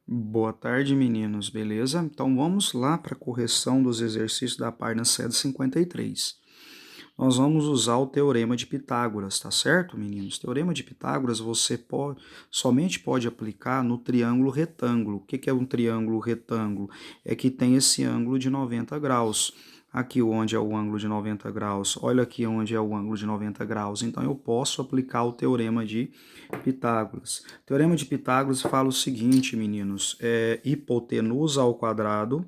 Boa tarde, meninos, beleza? Então vamos lá para a correção dos exercícios da página 153. Nós vamos usar o teorema de Pitágoras, tá certo, meninos? Teorema de Pitágoras você somente pode aplicar no triângulo retângulo. O que é um triângulo retângulo? É que tem esse ângulo de 90 graus. Aqui onde é o ângulo de 90 graus, olha aqui onde é o ângulo de 90 graus. Então eu posso aplicar o teorema de Pitágoras. O teorema de Pitágoras fala o seguinte, meninos, é hipotenusa ao quadrado,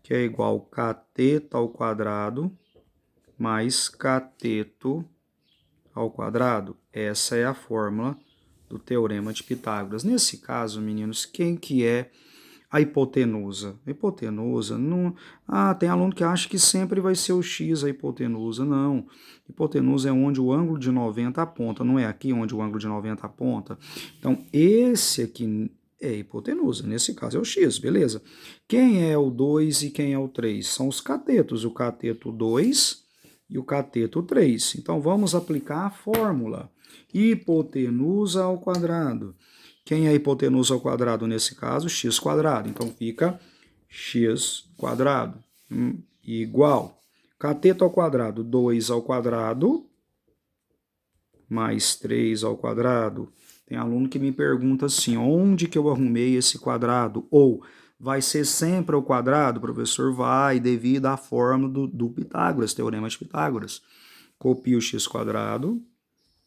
que é igual a cateto ao quadrado, mais cateto ao quadrado. Essa é a fórmula do teorema de Pitágoras. Nesse caso, meninos, quem que é a hipotenusa? A hipotenusa não. Ah, tem aluno que acha que sempre vai ser o x a hipotenusa. Não. Hipotenusa é onde o ângulo de 90 aponta, não é aqui onde o ângulo de 90 aponta. Então, esse aqui é a hipotenusa, nesse caso é o x, beleza? Quem é o 2 e quem é o 3? São os catetos, o cateto 2 e o cateto 3. Então, vamos aplicar a fórmula. Hipotenusa ao quadrado. Quem é a hipotenusa ao quadrado nesse caso? X quadrado. Então fica x quadrado igual cateto ao quadrado, 2 ao quadrado, mais 3 ao quadrado. Tem aluno que me pergunta assim, onde que eu arrumei esse quadrado? Ou vai ser sempre ao quadrado? Professor, vai, devido à fórmula do Pitágoras, teorema de Pitágoras. Copio o x quadrado.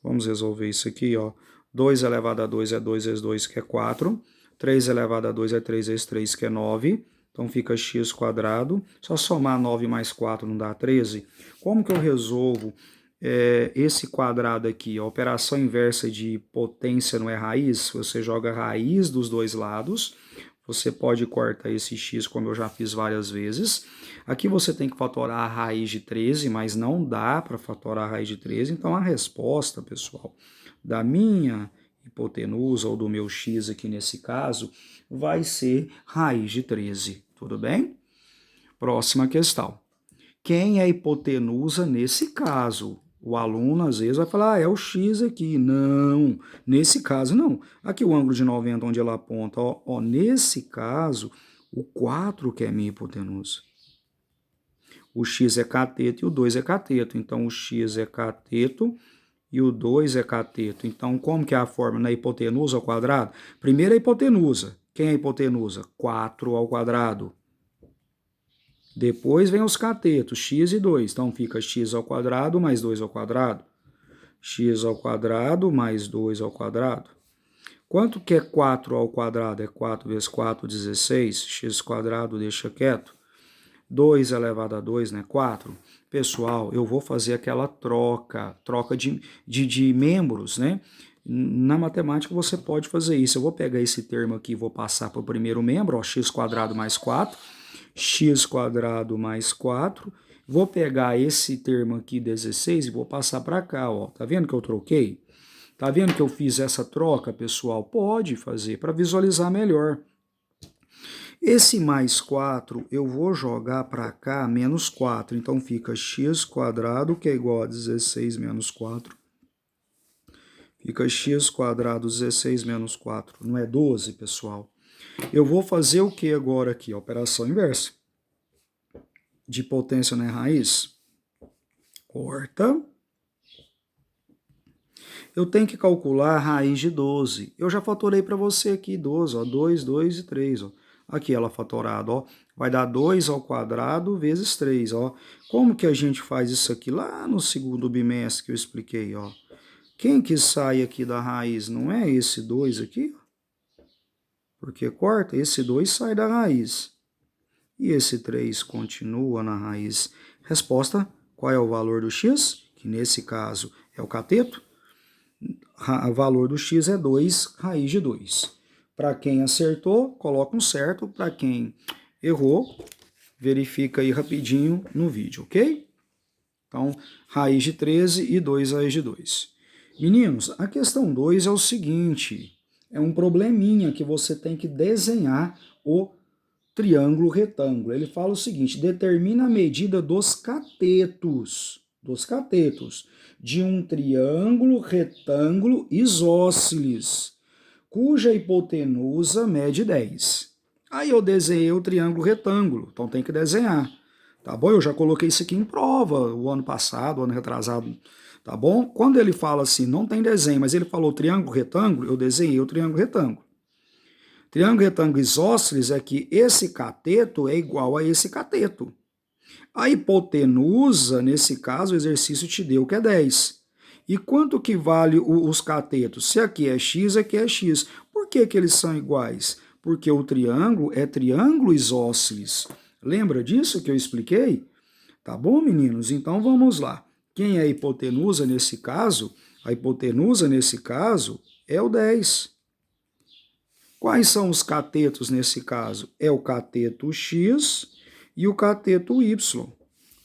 Vamos resolver isso aqui, ó. 2 elevado a 2 é 2 vezes 2, que é 4. 3 elevado a 2 é 3 vezes 3, que é 9. Então fica x quadrado. Só somar 9 mais 4 não dá 13. Como que eu resolvo esse quadrado aqui? A operação inversa de potência não é raiz. Você joga a raiz dos dois lados. Você pode cortar esse x, como eu já fiz várias vezes. Aqui você tem que fatorar a raiz de 13, mas não dá para fatorar a raiz de 13. Então a resposta, pessoal, da minha hipotenusa ou do meu x aqui nesse caso, vai ser raiz de 13. Tudo bem? Próxima questão. Quem é hipotenusa nesse caso? O aluno às vezes vai falar, é o x aqui. Não, nesse caso não. Aqui o ângulo de 90 onde ela aponta, ó, nesse caso, o 4 que é minha hipotenusa. O x é cateto e o 2 é cateto. Então o x é cateto e o 2 é cateto. Então como que é a fórmula na hipotenusa ao quadrado? Primeiro a hipotenusa. Quem é a hipotenusa? 4 ao quadrado. Depois vem os catetos, x e 2. Então fica x ao quadrado mais 2 ao quadrado. X ao quadrado mais 2 ao quadrado. Quanto que é 4 ao quadrado? É 4 vezes 4, 16. X quadrado deixa quieto. 2 elevado a 2, né? 4. Pessoal, eu vou fazer aquela troca de membros, né? Na matemática você pode fazer isso. Eu vou pegar esse termo aqui e vou passar para o primeiro membro, ó, x quadrado mais 4. X quadrado mais 4. Vou pegar esse termo aqui, 16, e vou passar para cá, ó. Tá vendo que eu troquei? Tá vendo que eu fiz essa troca, pessoal? Pode fazer para visualizar melhor. Esse mais 4 eu vou jogar para cá menos 4. Então fica x quadrado, que é igual a 16 menos 4. Fica x quadrado 16 menos 4. Não é 12, pessoal? Eu vou fazer o que agora aqui? A operação inversa. De potência não é raiz? Corta. Eu tenho que calcular a raiz de 12. Eu já fatorei para você aqui 12, ó, 2, 2 e 3, ó. Aqui ela fatorada, ó. Vai dar 2 ao quadrado vezes 3, ó. Como que a gente faz isso aqui? Lá no segundo bimestre que eu expliquei, ó. Quem que sai aqui da raiz? Não é esse 2 aqui? Porque corta, esse 2 sai da raiz. E esse 3 continua na raiz. Resposta, qual é o valor do x? Que nesse caso é o cateto. O valor do x é 2 raiz de 2. Para quem acertou, coloca um certo. Para quem errou, verifica aí rapidinho no vídeo, ok? Então, raiz de 13 e 2 raiz de 2. Meninos, a questão 2 é o seguinte, é um probleminha que você tem que desenhar o triângulo retângulo. Ele fala o seguinte, determina a medida dos catetos de um triângulo retângulo isósceles, cuja hipotenusa mede 10. Aí eu desenhei o triângulo retângulo, então tem que desenhar. Tá bom? Eu já coloquei isso aqui em prova o ano passado, o ano retrasado. Tá bom? Quando ele fala assim, não tem desenho, mas ele falou triângulo retângulo, eu desenhei o triângulo retângulo. Triângulo retângulo isósceles é que esse cateto é igual a esse cateto. A hipotenusa, nesse caso, o exercício te deu que é 10. E quanto que vale os catetos? Se aqui é x, aqui é x. Por que que eles são iguais? Porque o triângulo é triângulo isósceles. Lembra disso que eu expliquei? Tá bom, meninos? Então vamos lá. Quem é a hipotenusa nesse caso? A hipotenusa nesse caso é o 10. Quais são os catetos nesse caso? É o cateto x e o cateto y.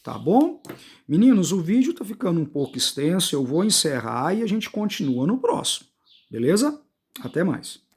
Tá bom? Meninos, o vídeo está ficando um pouco extenso, eu vou encerrar e a gente continua no próximo. Beleza? Até mais.